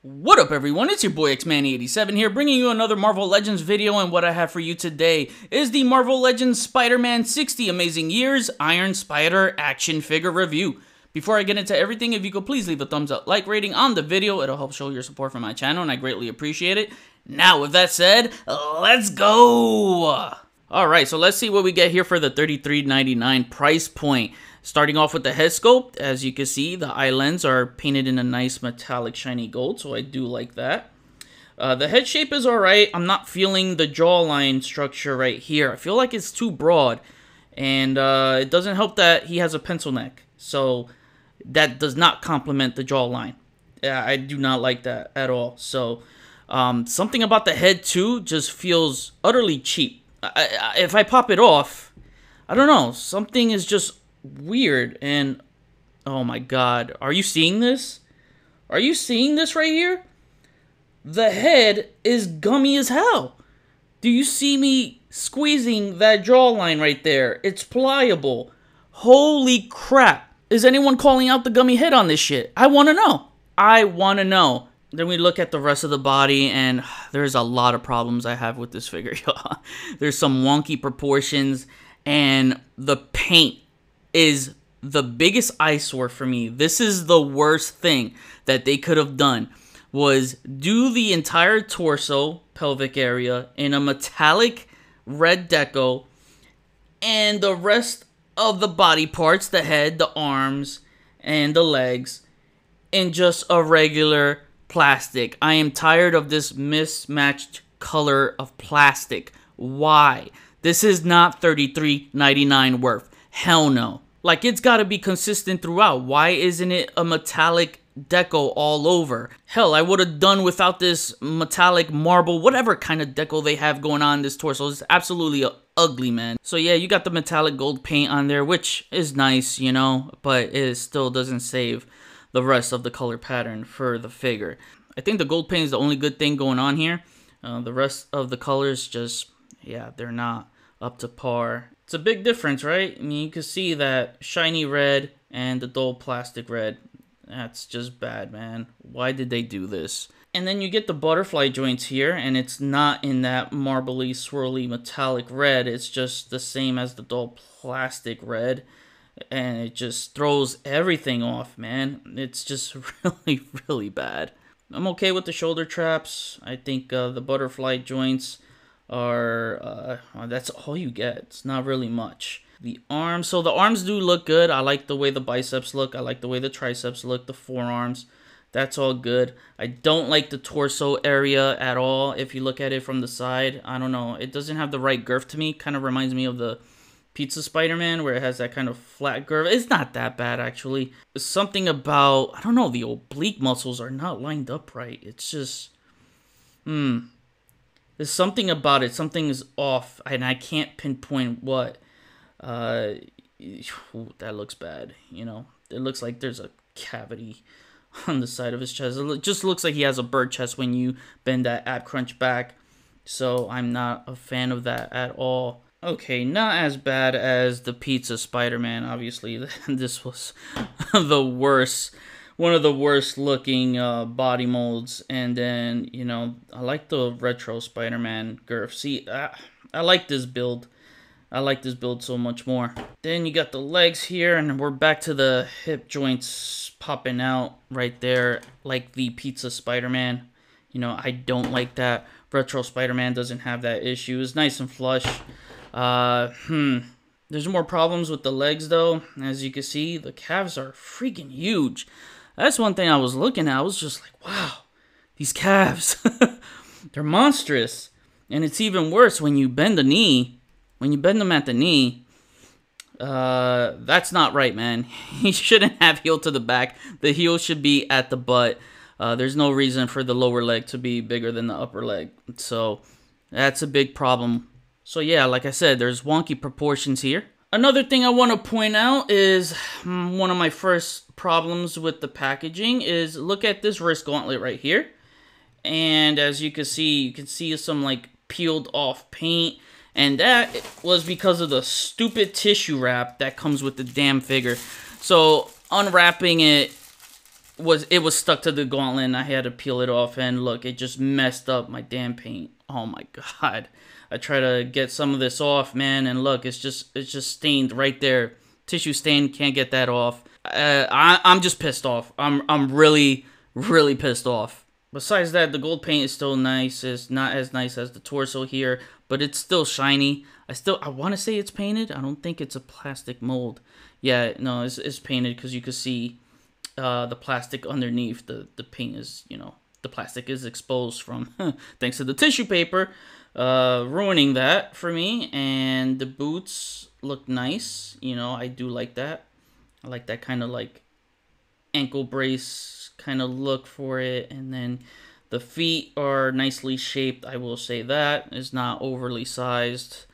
What up everyone, it's your boy X-Man87 here, bringing you another Marvel Legends video, and what I have for you today is the Marvel Legends Spider-Man 60 Amazing Years Iron Spider action figure review. Before I get into everything, if you could please leave a thumbs up like rating on the video, it'll help show your support for my channel and I greatly appreciate it. Now with that said, let's go! Alright, so let's see what we get here for the $33.99 price point. Starting off with the head sculpt, as you can see, the eye lens are painted in a nice metallic shiny gold, so I do like that. The head shape is alright. I'm not feeling the jawline structure right here. I feel like it's too broad, and it doesn't help that he has a pencil neck, so that does not complement the jawline. I do not like that at all. So something about the head too just feels utterly cheap. If I pop it off, I don't know, something is just weird. And oh my god, are you seeing this? Are you seeing this right here? The head is gummy as hell. Do you see me squeezing that jawline right there? It's pliable. Holy crap. Is anyone calling out the gummy head on this shit? I want to know. I want to know. Then we look at the rest of the body, and there's a lot of problems I have with this figure. There's some wonky proportions, and the paint is the biggest eyesore for me. This is the worst thing that they could have done, was do the entire torso, pelvic area in a metallic red deco, and the rest of the body parts, the head, the arms, and the legs, in just a regular plastic. I am tired of this mismatched color of plastic. Why? This is not $33.99 worth. Hell no. Like, it's got to be consistent throughout. Why isn't it a metallic deco all over? Hell, I would have done without this metallic marble, whatever kind of deco they have going on in this torso. It's absolutely ugly, man. So yeah, you got the metallic gold paint on there, which is nice, you know, but it still doesn't save the rest of the color pattern for the figure. I think the gold paint is the only good thing going on here. The rest of the colors just, yeah, they're not up to par. It's a big difference, right? I mean, you can see that shiny red and the dull plastic red. That's just bad, man. Why did they do this? And then you get the butterfly joints here, and it's not in that marbly, swirly, metallic red. It's just the same as the dull plastic red, and it just throws everything off, man. It's just really, really bad. I'm okay with the shoulder traps. I think the butterfly joints are, that's all you get. It's not really much. The arms, so the arms do look good. I like the way the biceps look. I like the way the triceps look, the forearms. That's all good. I don't like the torso area at all. If you look at it from the side, I don't know. It doesn't have the right girth to me. Kind of reminds me of the Pizza Spider-Man, where it has that kind of flat girth. It's not that bad, actually. There's something about, I don't know, the oblique muscles are not lined up right. It's just, there's something about it. Something is off, and I can't pinpoint what. That looks bad, you know. It looks like there's a cavity on the side of his chest. It just looks like he has a bird chest when you bend that ab crunch back. So I'm not a fan of that at all. Okay, not as bad as the Pizza Spider-Man, obviously. This was the worst, one of the worst looking body molds. And then, you know, I like the retro Spider-Man girth. See, I like this build. I like this build so much more. Then you got the legs here, and we're back to the hip joints popping out right there, like the Pizza Spider-Man. You know, I don't like that. Retro Spider-Man doesn't have that issue. It's nice and flush. There's more problems with the legs, though. As you can see, the calves are freaking huge. That's one thing I was looking at. I was just like, wow, these calves. They're monstrous. And it's even worse when you bend the knee. When you bend them at the knee, that's not right, man. He shouldn't have heel to the back. The heel should be at the butt. There's no reason for the lower leg to be bigger than the upper leg. So that's a big problem. So yeah, like I said, there's wonky proportions here. Another thing I want to point out is one of my first problems with the packaging is look at this wrist gauntlet right here. And as you can see some like peeled off paint. And that was because of the stupid tissue wrap that comes with the damn figure. So unwrapping it was stuck to the Gauntlet, and I had to peel it off, and look, it just messed up my damn paint. Oh my god. I try to get some of this off, man, and look, it's just stained right there. Tissue stain, can't get that off. I'm just pissed off. I'm really pissed off. Besides that, the gold paint is still nice. It's not as nice as the torso here, but it's still shiny. I want to say it's painted. I don't think it's a plastic mold. Yeah, no, it's painted because you can see the plastic underneath. The paint is, you know, the plastic is exposed from thanks to the tissue paper, ruining that for me. And the boots look nice. You know, I do like that. I like that kind of like ankle brace kind of look for it. And then the feet are nicely shaped. I will say that it's not overly sized.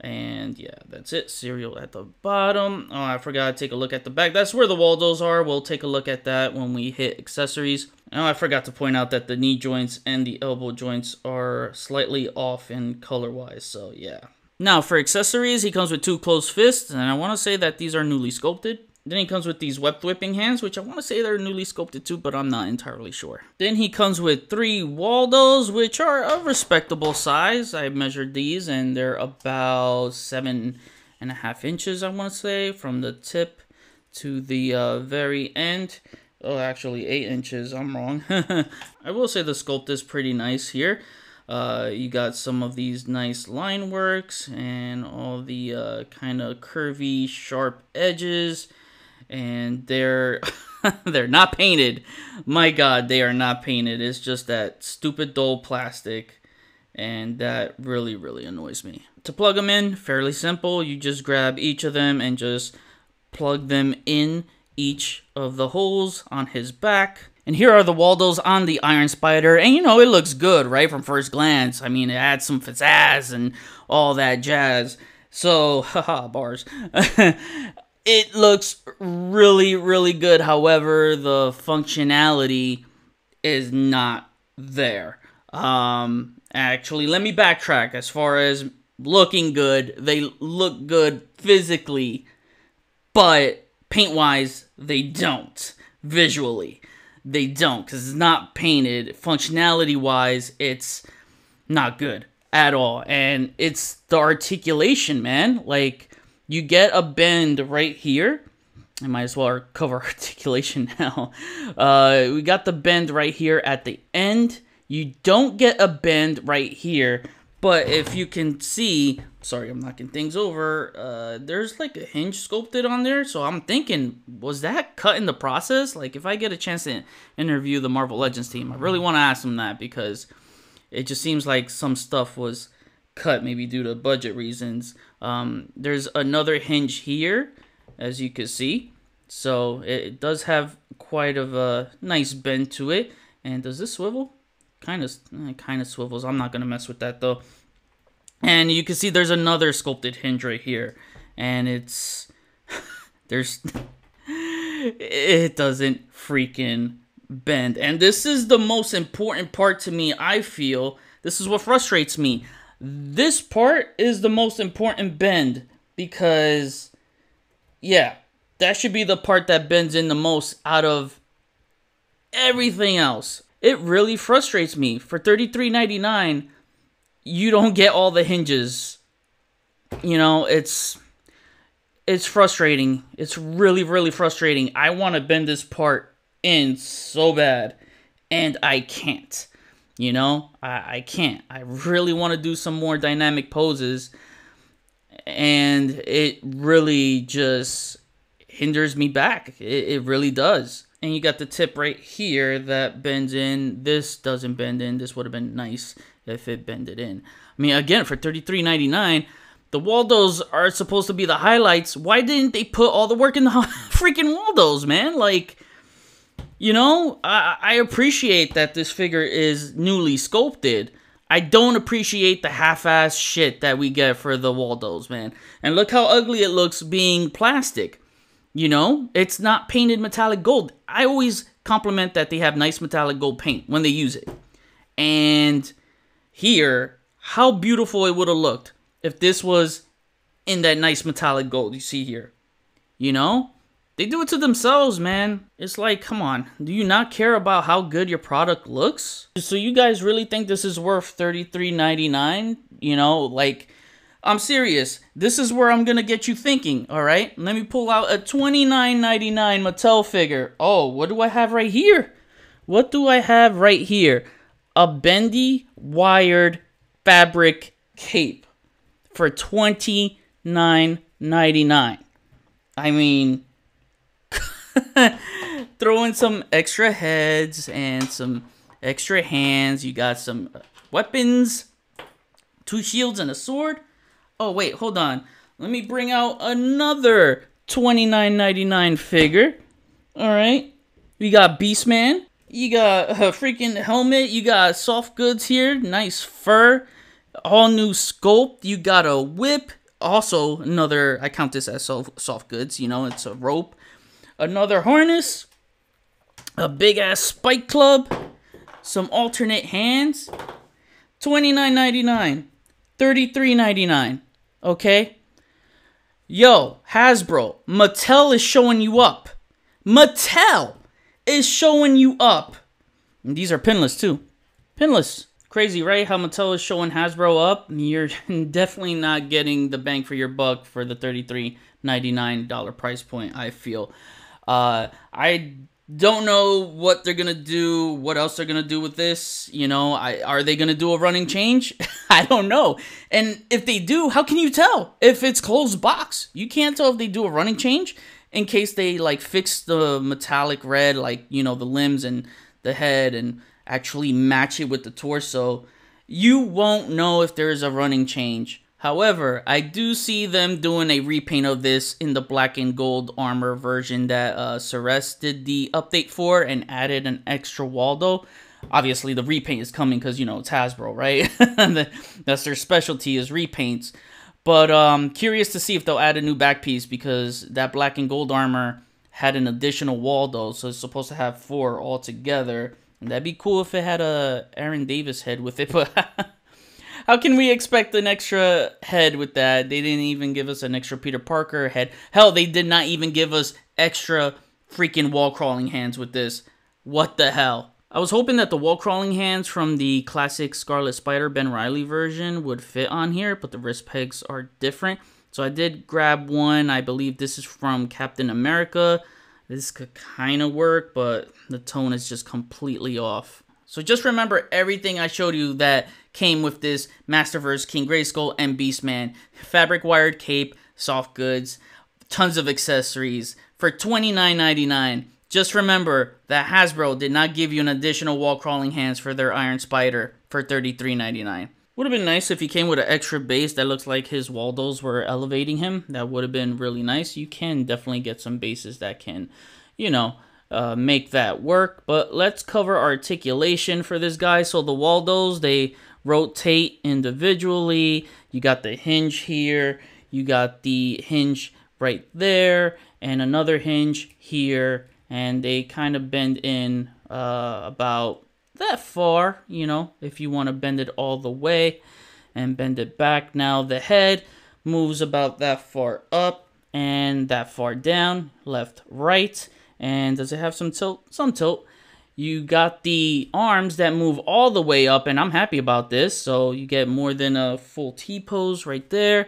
And yeah, that's it. Cereal at the bottom. Oh, I forgot to take a look at the back. That's where the Waldos are. We'll take a look at that when we hit accessories. Oh, I forgot to point out that the knee joints and the elbow joints are slightly off in color-wise. So yeah. Now for accessories, he comes with 2 closed fists, and I want to say that these are newly sculpted. Then he comes with these webbed whipping hands, which I want to say they're newly sculpted too, but I'm not entirely sure. Then he comes with 3 Waldos, which are a respectable size. I measured these, and they're about 7.5 inches, I want to say, from the tip to the very end. Oh, actually 8 inches. I'm wrong. I will say the sculpt is pretty nice here. You got some of these nice line works and all the kind of curvy, sharp edges. And they're they're not painted. My god, they are not painted. It's just that stupid dull plastic, and that really annoys me. To plug them in, fairly simple. You just grab each of them and just plug them in each of the holes on his back. And here are the Waldos on the Iron Spider, and you know, it looks good, right, from first glance. I mean, it adds some pizzazz and all that jazz. So, haha, bars. It looks really good. However, the functionality is not there. Actually, let me backtrack. As far as looking good, they look good physically, but paint-wise, they don't. Visually, they don't, because it's not painted. Functionality-wise, it's not good at all. And it's the articulation, man. Like, you get a bend right here. I might as well cover articulation now. We got the bend right here at the end. You don't get a bend right here. But if you can see, sorry, I'm knocking things over. There's like a hinge sculpted on there. So I'm thinking, was that cut in the process? Like, if I get a chance to interview the Marvel Legends team, I really want to ask them that, because it just seems like some stuff was cut, maybe due to budget reasons. There's another hinge here, as you can see. So it does have quite of a nice bend to it. And does this swivel? Kind of swivels. I'm not gonna mess with that though. And you can see there's another sculpted hinge right here, and it's it doesn't freaking bend. And this is the most important part to me. I feel this is what frustrates me. This part is the most important bend, because yeah, that should be the part that bends in the most out of everything else. It really frustrates me. For $33.99, you don't get all the hinges. You know, it's frustrating. It's really frustrating. I want to bend this part in so bad, and I can't. You know, I can't. I really want to do some more dynamic poses, and it really just hinders me back. It really does. And you got the tip right here that bends in. This doesn't bend in. This would have been nice if it bended in. I mean, again, for $33.99, the Waldos are supposed to be the highlights. Why didn't they put all the work in the freaking Waldos, man? Like, you know, I appreciate that this figure is newly sculpted. I don't appreciate the half-ass shit that we get for the Waldos, man. And look how ugly it looks being plastic. You know, it's not painted metallic gold. I always compliment that they have nice metallic gold paint when they use it. And here, how beautiful it would have looked if this was in that nice metallic gold you see here. You know? They do it to themselves, man. It's like, come on. Do you not care about how good your product looks? So you guys really think this is worth $33.99? You know, like, I'm serious. This is where I'm going to get you thinking, all right? Let me pull out a $29.99 Mattel figure. Oh, what do I have right here? What do I have right here? A bendy wired fabric cape for $29.99. I mean, throw in some extra heads and some extra hands. You got some weapons, 2 shields and a sword. Oh, wait, hold on. Let me bring out another $29.99 figure. All right. We got Beastman. You got a freaking helmet. You got soft goods here. Nice fur. All new sculpt. You got a whip. Also, another, I count this as soft goods. You know, it's a rope. Another harness. A big-ass spike club. Some alternate hands. $29.99. $33.99. Okay? Yo, Hasbro. Mattel is showing you up. Mattel is showing you up. And these are pinless, too. Pinless. Crazy, right? How Mattel is showing Hasbro up. You're definitely not getting the bang for your buck for the $33.99 price point, I feel. I don't know what they're going to do, what else they're going to do with this. You know, are they going to do a running change? I don't know. And if they do, how can you tell if it's closed box? You can't tell if they do a running change in case they, like, fix the metallic red, like, you know, the limbs and the head and actually match it with the torso. You won't know if there is a running change. However, I do see them doing a repaint of this in the black and gold armor version that Ceres did the update for and added an extra Waldo. Obviously, the repaint is coming because, you know, it's Hasbro, right? That's their specialty, is repaints. But curious to see if they'll add a new back piece, because that black and gold armor had an additional Waldo, so it's supposed to have 4 altogether. And that'd be cool if it had a Aaron Davis head with it, but how can we expect an extra head with that? They didn't even give us an extra Peter Parker head. Hell, they did not even give us extra freaking wall-crawling hands with this. What the hell? I was hoping that the wall-crawling hands from the classic Scarlet Spider Ben Reilly version would fit on here, but the wrist pegs are different. So I did grab one. I believe this is from Captain America. This could kind of work, but the tone is just completely off. So just remember everything I showed you that came with this Masterverse King Grayskull and Beastman. Fabric wired cape, soft goods, tons of accessories for $29.99. Just remember that Hasbro did not give you an additional wall crawling hands for their Iron Spider for $33.99. Would have been nice if he came with an extra base that looks like his Waldos were elevating him. That would have been really nice. You can definitely get some bases that can, you know, make that work. But let's cover articulation for this guy. So the Waldos, they rotate individually. You got the hinge here. You got the hinge right there. And another hinge here. And they kind of bend in about that far, you know, if you want to bend it all the way and bend it back. Now the head moves about that far up and that far down, left, right. And does it have some tilt? Some tilt. You got the arms that move all the way up, and I'm happy about this. So you get more than a full T-pose right there.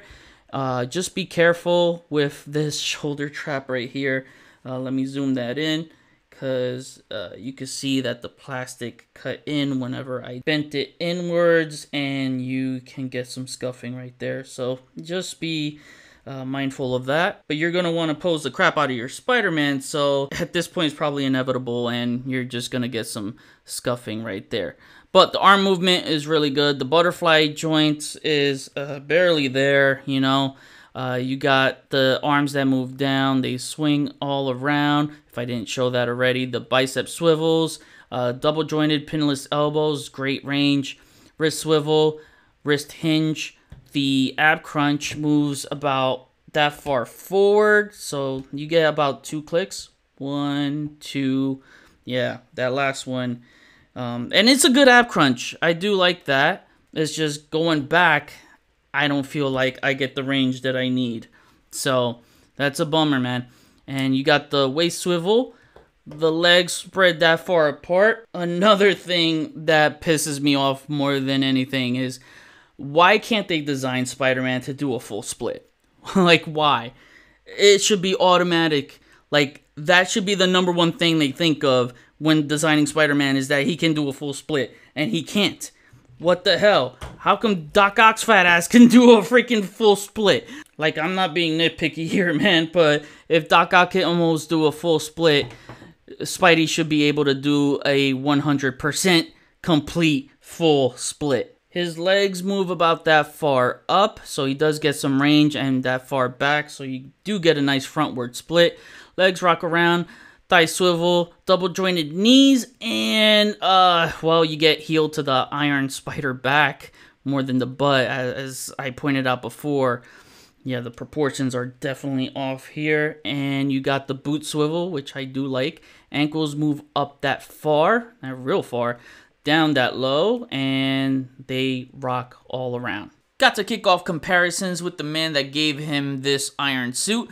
Just be careful with this shoulder trap right here. Let me zoom that in, because you can see that the plastic cut in whenever I bent it inwards, and you can get some scuffing right there. So just be mindful of that. But you're going to want to pose the crap out of your Spider-Man, so at this point it's probably inevitable, and you're just going to get some scuffing right there. But the arm movement is really good. The butterfly joint is barely there, you know. You got the arms that move down. They swing all around. If I didn't show that already, the bicep swivels, double jointed pinless elbows, great range, wrist swivel, wrist hinge. The ab crunch moves about that far forward, so you get about 2 clicks. 1, 2, yeah, that last one. And it's a good ab crunch. I do like that. It's just going back, I don't feel like I get the range that I need. So that's a bummer, man. And you got the waist swivel, the legs spread that far apart. Another thing that pisses me off more than anything is, why can't they design Spider-Man to do a full split? Like, why? It should be automatic. Like, that should be the number one thing they think of when designing Spider-Man, is that he can do a full split, and he can't. What the hell? How come Doc Ock's fat ass can do a freaking full split? Like, I'm not being nitpicky here, man, but if Doc Ock can almost do a full split, Spidey should be able to do a 100% complete full split. His legs move about that far up, so he does get some range, and that far back, so you do get a nice frontward split. Legs rock around, thigh swivel, double jointed knees, and, well, you get heel to the Iron Spider back more than the butt, as I pointed out before. Yeah, the proportions are definitely off here, and you got the boot swivel, which I do like. Ankles move up that far, not real far, down that low, and they rock all around. Got to kick off comparisons with the man that gave him this iron suit,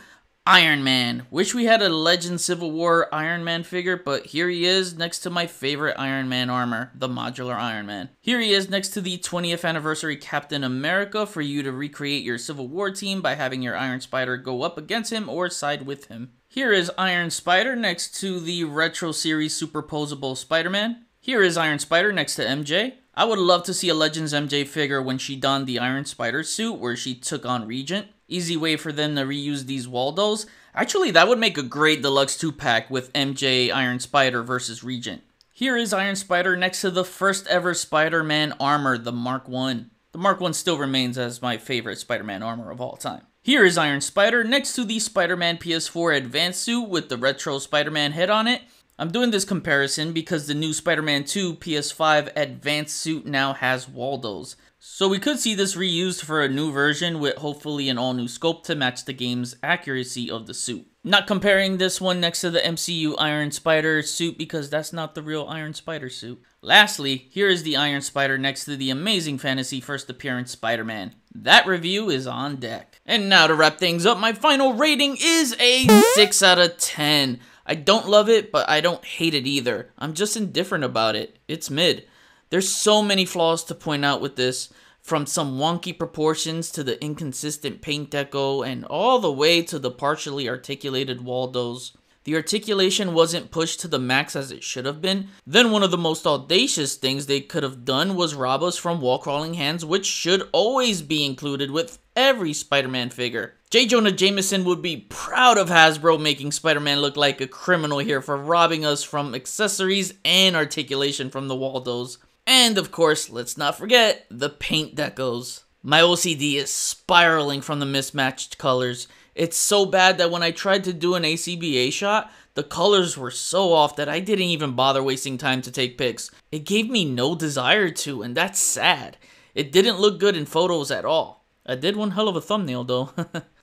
Iron Man. Wish we had a Legend Civil War Iron Man figure, but here he is next to my favorite Iron Man armor, the modular Iron Man. Here he is next to the 20th anniversary Captain America for you to recreate your Civil War team by having your Iron Spider go up against him or side with him. Here is Iron Spider next to the Retro Series Superposable Spider-Man. Here is Iron Spider next to MJ. I would love to see a Legends MJ figure when she donned the Iron Spider suit where she took on Regent. Easy way for them to reuse these Waldos. Actually, that would make a great deluxe 2-pack with MJ, Iron Spider versus Regent. Here is Iron Spider next to the first ever Spider-Man armor, the Mark I. The Mark I still remains as my favorite Spider-Man armor of all time. Here is Iron Spider next to the Spider-Man PS4 Advanced suit with the retro Spider-Man head on it. I'm doing this comparison because the new Spider-Man 2 PS5 Advanced suit now has Waldos. So we could see this reused for a new version with hopefully an all-new sculpt to match the game's accuracy of the suit. Not comparing this one next to the MCU Iron Spider suit because that's not the real Iron Spider suit. Lastly, here is the Iron Spider next to the Amazing Fantasy First Appearance Spider-Man. That review is on deck. And now to wrap things up, my final rating is a 6 out of 10. I don't love it, but I don't hate it either. I'm just indifferent about it. It's mid. There's so many flaws to point out with this, from some wonky proportions to the inconsistent paint deco and all the way to the partially articulated Waldos. The articulation wasn't pushed to the max as it should have been. Then one of the most audacious things they could have done was rob us from wall crawling hands, which should always be included with every Spider-Man figure. J. Jonah Jameson would be proud of Hasbro making Spider-Man look like a criminal here for robbing us from accessories and articulation from the Waldos. And of course, let's not forget the paint decos. My OCD is spiraling from the mismatched colors. It's so bad that when I tried to do an ACBA shot, the colors were so off that I didn't even bother wasting time to take pics. It gave me no desire to, and that's sad. It didn't look good in photos at all. I did one hell of a thumbnail though.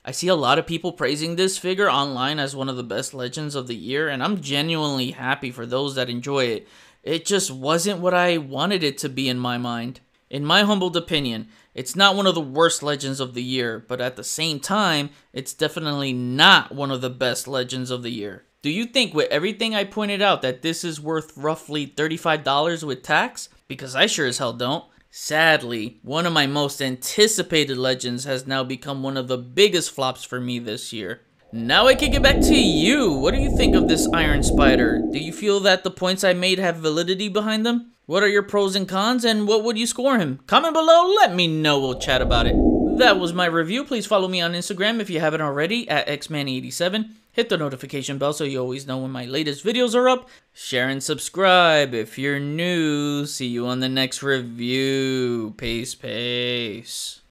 I see a lot of people praising this figure online as one of the best Legends of the year, and I'm genuinely happy for those that enjoy it. It just wasn't what I wanted it to be in my mind. In my humbled opinion, it's not one of the worst Legends of the year, but at the same time, it's definitely not one of the best Legends of the year. Do you think with everything I pointed out that this is worth roughly $35 with tax? Because I sure as hell don't. Sadly, one of my most anticipated Legends has now become one of the biggest flops for me this year. Now I kick it back to you. What do you think of this Iron Spider? Do you feel that the points I made have validity behind them? What are your pros and cons, and what would you score him? Comment below, let me know, we'll chat about it. That was my review. Please follow me on Instagram if you haven't already at xman87. Hit the notification bell so you always know when my latest videos are up. Share and subscribe if you're new. See you on the next review. Peace, peace.